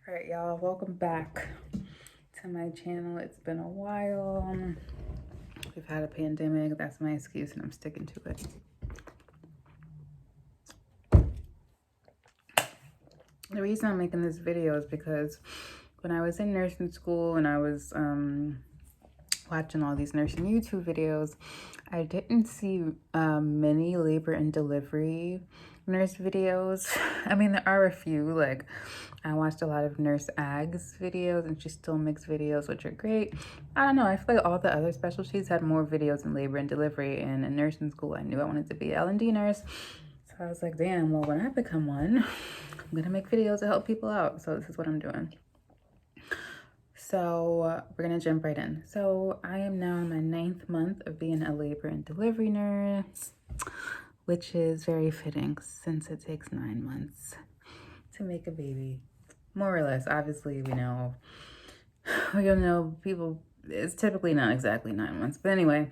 All right, y'all, welcome back to my channel. It's been a while. We've had a pandemic. That's my excuse, and I'm sticking to it. The reason I'm making this video is because when I was in nursing school and I was watching all these nursing YouTube videos, I didn't see many labor and delivery nurse videos. I mean, there are a few. Like, I watched a lot of Nurse Ag's videos, and she still makes videos, which are great. I don't know, I feel like all the other specialties had more videos in labor and delivery, and in nursing school I knew I wanted to be an L&D nurse. So I was like, damn, well, when I become one, I'm gonna make videos to help people out. So this is what I'm doing. So we're gonna jump right in. So I am now in my 9th month of being a labor and delivery nurse, which is very fitting since it takes 9 months to make a baby. More or less. Obviously, we know people, it's typically not exactly 9 months, but anyway.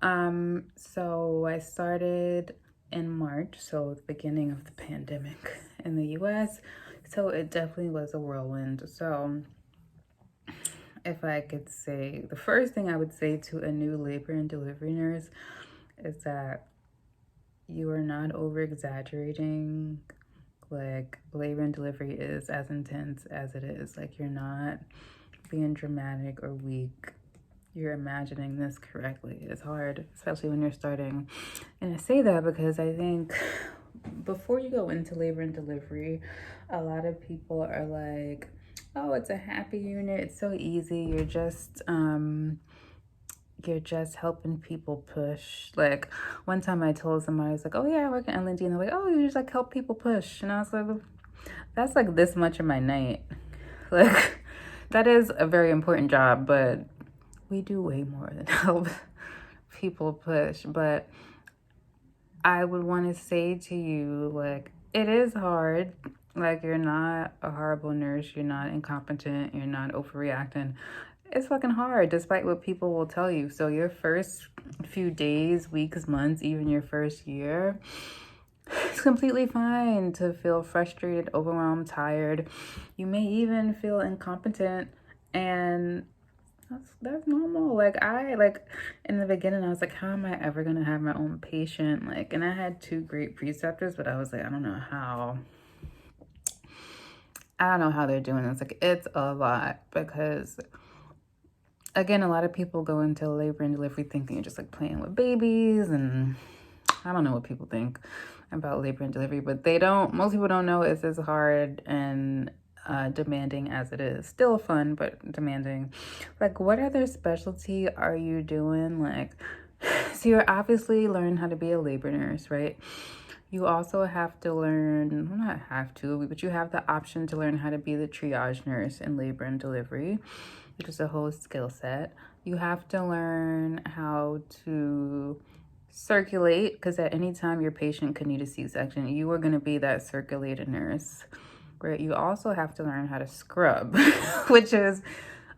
So I started in March, so the beginning of the pandemic in the US. So it definitely was a whirlwind. So if I could say, the first thing I would say to a new labor and delivery nurse is that you are not over exaggerating. Like, labor and delivery is as intense as it is. Like, you're not being dramatic or weak. You're imagining this correctly. It's hard, especially when you're starting. And I say that because I think before you go into labor and delivery, a lot of people are like, oh, it's a happy unit. It's so easy. You're just helping people push. Like, one time I told somebody, I was like, oh yeah, I work in L&D, and they're like, oh, you just like help people push. And I was like, that's like this much of my night. Like, that is a very important job, but we do way more than help people push. But I would want to say to you, like, it is hard. Like, you're not a horrible nurse, you're not incompetent, you're not overreacting. It's fucking hard, despite what people will tell you. So your first few days, weeks, months, even your first year, it's completely fine to feel frustrated, overwhelmed, tired. You may even feel incompetent, and that's normal. Like, in the beginning, I was like, how am I ever gonna have my own patient? Like, and I had 2 great preceptors, but I was like, I don't know how they're doing this. Like, it's a lot because, again, a lot of people go into labor and delivery thinking you're just like playing with babies, and I don't know what people think about labor and delivery, but most people don't know it's as hard and demanding as it is. Still fun, but demanding. Like, what other specialty are you doing? Like, so you're obviously learning how to be a labor nurse, right? You also have to learn, well, not have to, but you have the option to learn how to be the triage nurse in labor and delivery, which is a whole skill set. You have to learn how to circulate, because at any time your patient could need a C-section, you are going to be that circulated nurse. Right? You also have to learn how to scrub, which is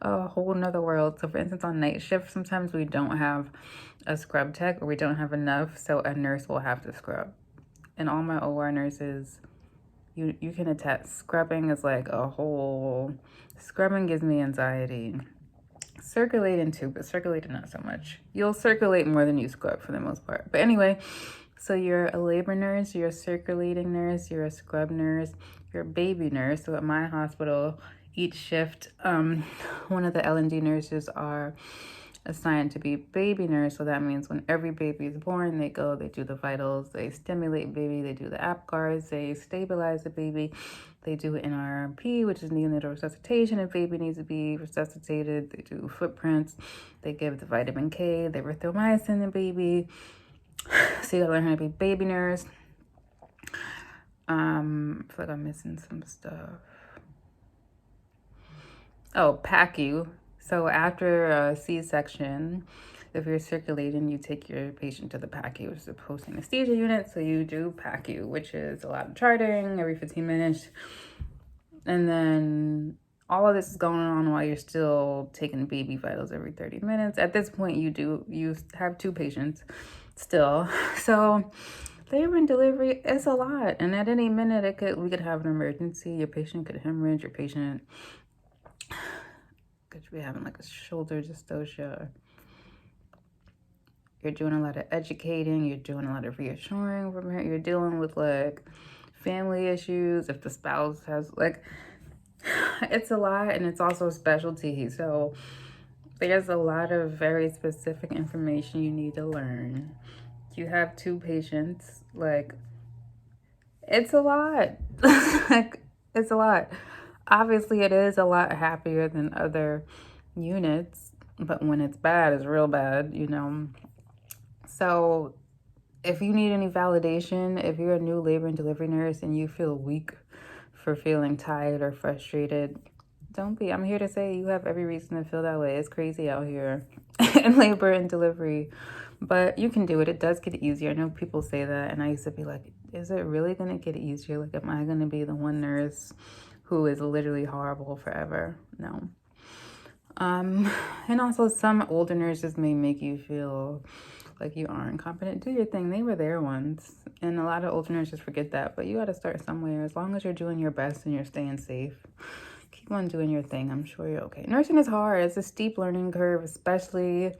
a whole nother world. So for instance, on night shift, sometimes we don't have a scrub tech, or we don't have enough, so a nurse will have to scrub. And all my OR nurses, you can attest, scrubbing is like a whole, scrubbing gives me anxiety. Circulating too, but circulating not so much. You'll circulate more than you scrub for the most part. But anyway, so you're a labor nurse, you're a circulating nurse, you're a scrub nurse, you're a baby nurse. So at my hospital, each shift, one of the L&D nurses are assigned to be baby nurse. So that means when every baby is born, they do the vitals, they stimulate baby, they do the APGARs, they stabilize the baby, they do NRP, which is neonatal resuscitation if baby needs to be resuscitated, they do footprints, they give the vitamin K, they erythromycin the baby. So you gotta learn how to be baby nurse. I feel like I'm missing some stuff. Oh, PACU. So after a C-section, if you're circulating, you take your patient to the PACU, which is a post-anesthesia unit. So you do PACU, which is a lot of charting every 15 minutes. And then all of this is going on while you're still taking baby vitals every 30 minutes. At this point, you have 2 patients still. So labor and delivery is a lot, and at any minute we could have an emergency. Your patient could hemorrhage. Your patient could be having like a shoulder dystocia. You're doing a lot of educating. You're doing a lot of reassuring from her. You're dealing with like family issues. If the spouse has like, it's a lot, and it's also a specialty. So there's a lot of very specific information you need to learn. You have 2 patients, like, it's a lot. Like, it's a lot. Obviously, it is a lot happier than other units, but when it's bad, it's real bad, you know? So if you need any validation, if you're a new labor and delivery nurse and you feel weak for feeling tired or frustrated, don't be. I'm here to say you have every reason to feel that way. It's crazy out here in labor and delivery, but you can do it. It does get easier. I know people say that, and I used to be like, is it really going to get easier? Like, am I going to be the one nurse who is literally horrible forever? No. And also some older nurses may make you feel like you aren't competent. Do your thing. They were there once, and a lot of older nurses forget that, but you got to start somewhere. As long as you're doing your best and you're staying safe, keep on doing your thing. I'm sure you're okay. Nursing is hard. It's a steep learning curve, especially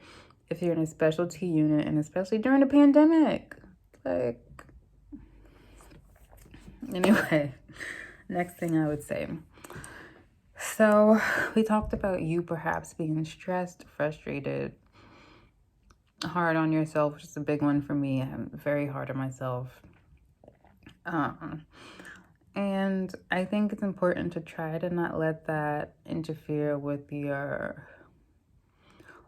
if you're in a specialty unit, and especially during the pandemic. Like, anyway, next thing I would say. So we talked about you perhaps being stressed, frustrated, hard on yourself, which is a big one for me. I'm very hard on myself. And I think it's important to try to not let that interfere with your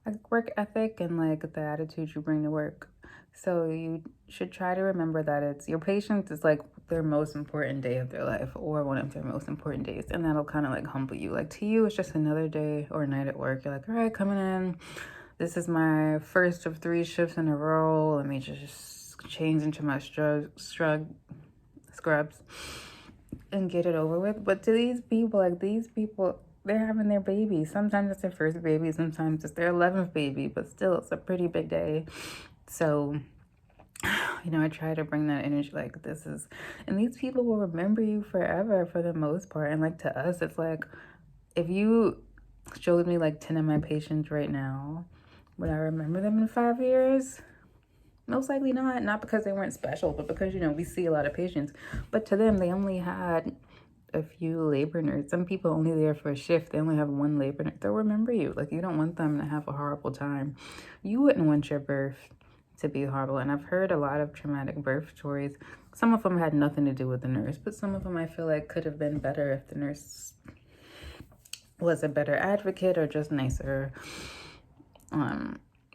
like work ethic and like the attitude you bring to work. So you should try to remember that it's your patients is like their most important day of their life, or one of their most important days, and that'll kind of like humble you. Like, to you, it's just another day or night at work. You're like, all right, coming in. This is my first of 3 shifts in a row. Let me just change into my scrubs and get it over with. But to these people, they're having their baby. Sometimes it's their first baby, sometimes it's their 11th baby, but still, it's a pretty big day. So, you know, I try to bring that energy, like, this is, and these people will remember you forever for the most part. And like, to us, it's like, if you showed me like 10 of my patients right now, would I remember them in 5 years? Most likely not. Not because they weren't special, but because, you know, we see a lot of patients. But to them, they only had a few labor nurses. Some people only there for a shift. They only have 1 labor nurse. They'll remember you. Like, you don't want them to have a horrible time. You wouldn't want your birth to be horrible. And I've heard a lot of traumatic birth stories. Some of them had nothing to do with the nurse, but some of them I feel like could have been better if the nurse was a better advocate or just nicer.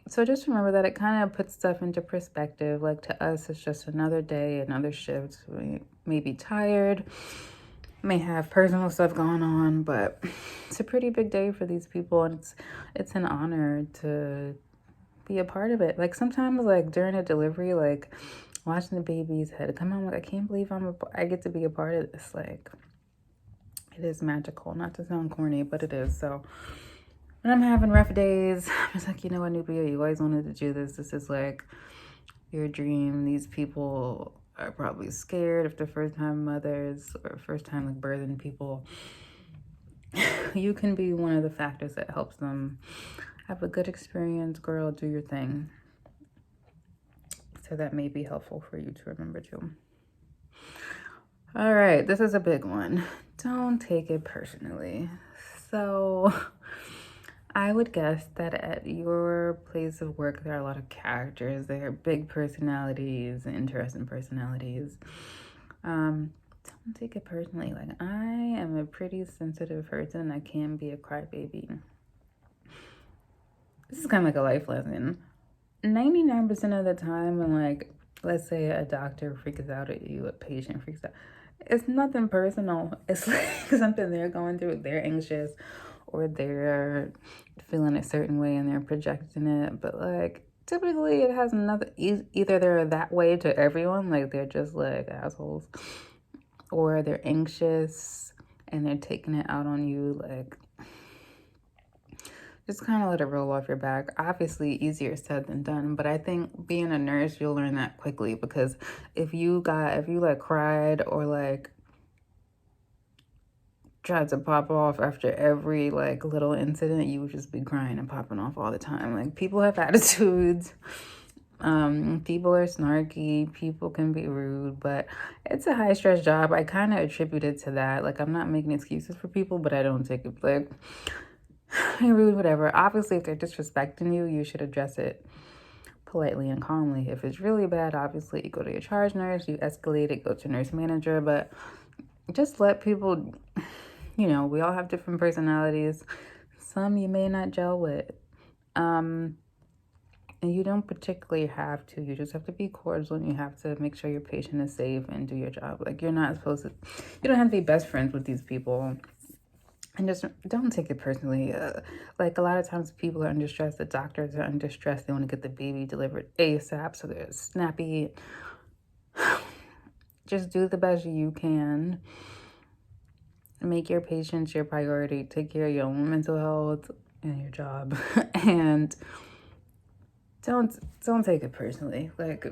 So just remember that it kind of puts stuff into perspective. Like, to us, it's just another day, another shift. We may be tired, may have personal stuff going on, but it's a pretty big day for these people, and it's an honor to be a part of it. Like, sometimes, like, during a delivery, like, watching the baby's head come on, like, I can't believe I get to be a part of this. Like, it is magical. Not to sound corny, but it is. So when I'm having rough days, I'm just like, you know what, Nubia, you always wanted to do this. This is like your dream. These people are probably scared if they're first-time mothers or first-time like birthing people. You can be one of the factors that helps them have a good experience. Girl, do your thing. So that may be helpful for you to remember too. All right, this is a big one. Don't take it personally. So I would guess that at your place of work, there are a lot of characters. There are big personalities, interesting personalities. Don't take it personally. Like, I am a pretty sensitive person. I can be a crybaby. This is kind of like a life lesson. 99% of the time when, like, let's say a doctor freaks out at you, a patient freaks out, it's nothing personal. It's like something they're going through. They're anxious, or they're feeling a certain way and they're projecting it. But like, typically it has nothing. Either they're that way to everyone, like they're just like assholes, or they're anxious and they're taking it out on you. Like, just kind of let it roll off your back. Obviously, easier said than done, but I think being a nurse, you'll learn that quickly, because if you like cried or like tried to pop off after every like little incident, you would just be crying and popping off all the time. Like, people have attitudes. People are snarky, people can be rude, but it's a high stress job. I kind of attribute it to that. Like, I'm not making excuses for people, but I don't take it like rude, whatever. Obviously, if they're disrespecting you, you should address it politely and calmly. If it's really bad, obviously you go to your charge nurse, you escalate it, go to nurse manager, but just let people, we all have different personalities. Some you may not gel with. And you don't particularly have to. You just have to be cordial, and you have to make sure your patient is safe and do your job. Like, you're not supposed to, you don't have to be best friends with these people. And just don't take it personally. Like, a lot of times people are under stress. The doctors are under stress. They want to get the baby delivered ASAP, so they're snappy. Just do the best you can. Make your patients your priority. Take care of your own mental health and your job. And don't take it personally. Like,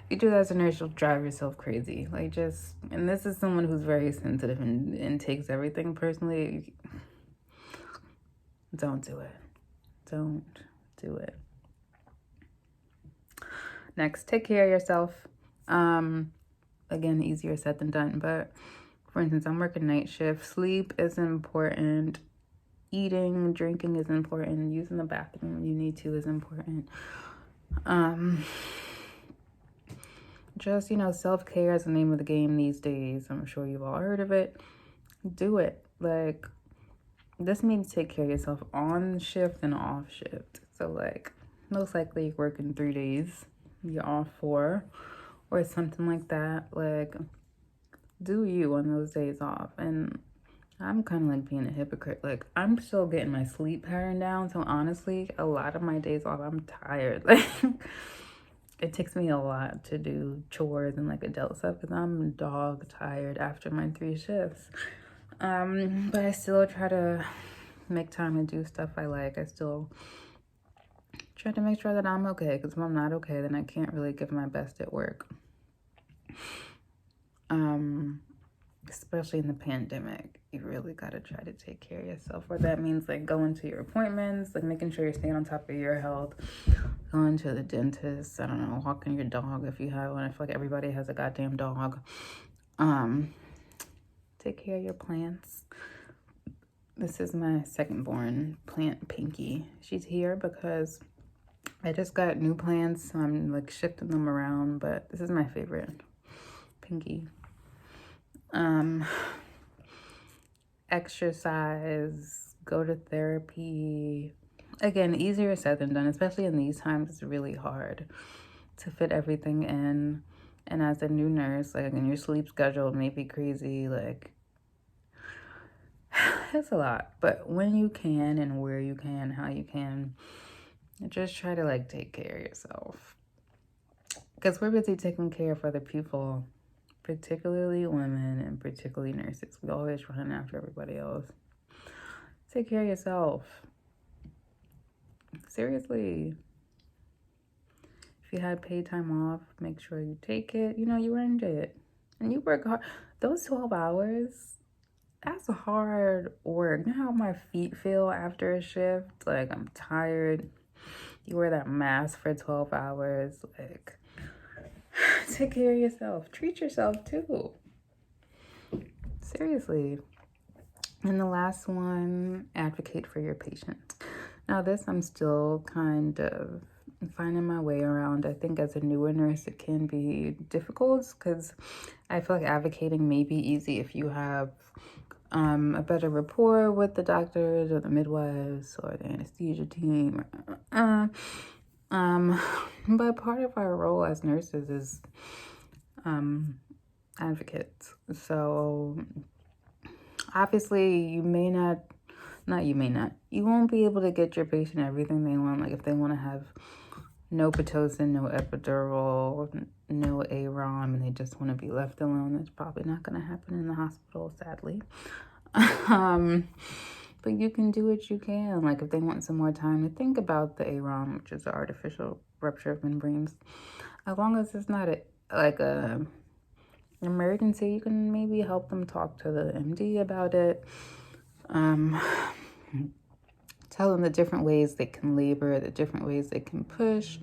you do that as a nurse, you'll drive yourself crazy. Like, and this is someone who's very sensitive and takes everything personally. Don't do it. Don't do it. Next, take care of yourself. Again, easier said than done, but for instance, I'm working night shift. Sleep is important. Eating, drinking is important. Using the bathroom when you need to is important. Just, self-care is the name of the game these days. I'm sure you've all heard of it. Do it. Like, this means take care of yourself on shift and off shift. So, like, most likely you're working 3 days, you're off 4, or something like that. Like, do you on those days off. And I'm kind of like being a hypocrite. Like, I'm still getting my sleep pattern down. So honestly, a lot of my days off, I'm tired. Like, it takes me a lot to do chores and like adult stuff, because I'm dog tired after my 3 shifts. But I still try to make time to do stuff I like. I still try to make sure that I'm okay, because if I'm not okay, then I can't really give my best at work. Especially in the pandemic, you really got to try to take care of yourself. Whether that means like going to your appointments, like making sure you're staying on top of your health, going to the dentist, I don't know, walking your dog if you have one. I feel like everybody has a goddamn dog. Take care of your plants. This is my second born plant, Pinky. She's here because I just got new plants, so I'm like shifting them around, but this is my favorite, Pinky. Exercise, go to therapy. Again, easier said than done, especially in these times. It's really hard to fit everything in. And as a new nurse, like, and your sleep schedule may be crazy, like, it's a lot. But when you can and where you can, how you can, just try to like take care of yourself. Because we're busy taking care of other people, particularly women and particularly nurses. We always running after everybody else. Take care of yourself. Seriously. If you had paid time off, make sure you take it. You earned it. And you work hard. Those 12 hours, that's hard work. You know how my feet feel after a shift? Like, I'm tired. You wear that mask for 12 hours. Like, take care of yourself. Treat yourself too. Seriously. And the last one, advocate for your patient. Now, this I'm still kind of finding my way around. I think as a newer nurse, it can be difficult, because I feel like advocating may be easy if you have a better rapport with the doctors or the midwives or the anesthesia team. But part of our role as nurses is advocates. So obviously you won't be able to get your patient everything they want. Like, if they want to have no Pitocin, no epidural, no AROM, and they just want to be left alone, that's probably not going to happen in the hospital, sadly. But you can do what you can. Like if they want some more time to think about the AROM, which is the artificial rupture of membranes, as long as it's not like a emergency, you can maybe help them talk to the MD about it. Tell them the different ways they can labor, the different ways they can push.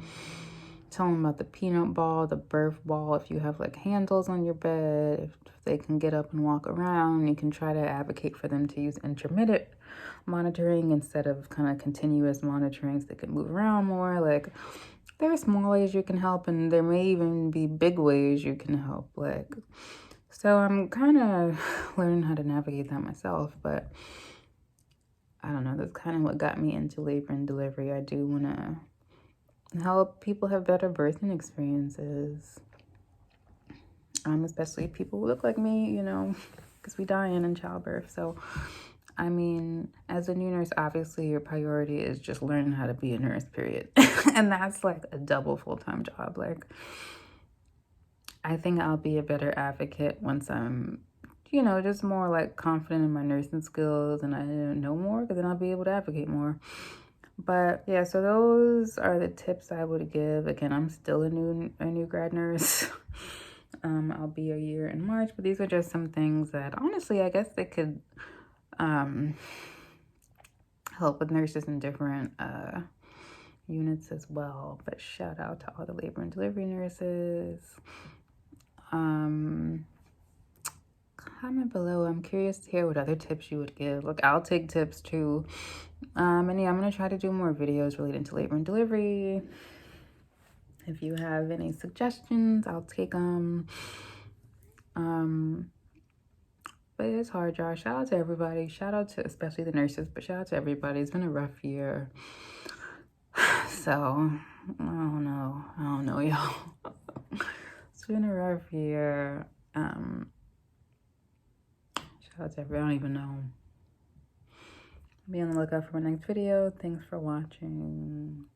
Tell them about the peanut ball, the birth ball. If you have like handles on your bed, if they can get up and walk around, you can try to advocate for them to use intermittent monitoring instead of kind of continuous monitoring so they can move around more. Like there are small ways you can help, and there may even be big ways you can help. Like, so I'm kind of learning how to navigate that myself, but I don't know, that's kind of what got me into labor and delivery. I do want to help people have better birthing experiences, especially people who look like me, you know, because we die in childbirth. So, I mean, as a new nurse, obviously your priority is just learning how to be a nurse, period. And that's like a double full-time job. Like, I think I'll be a better advocate once I'm, you know, just more like confident in my nursing skills and I know more, because then I'll be able to advocate more. But yeah, so those are the tips I would give. Again, I'm still a new grad nurse. I'll be a year in March, but these are just some things that honestly, I guess they could help with nurses in different units as well. But shout out to all the labor and delivery nurses. Comment below. I'm curious to hear what other tips you would give. Look, I'll take tips too. And yeah, I'm gonna try to do more videos related to labor and delivery. If you have any suggestions, I'll take them. But it's hard, y'all. Shout out to everybody. Shout out to especially the nurses, but shout out to everybody. It's been a rough year. So I don't know, y'all. It's been a rough year. Shout out to everyone. I don't even know. Be on the lookout for my next video. Thanks for watching.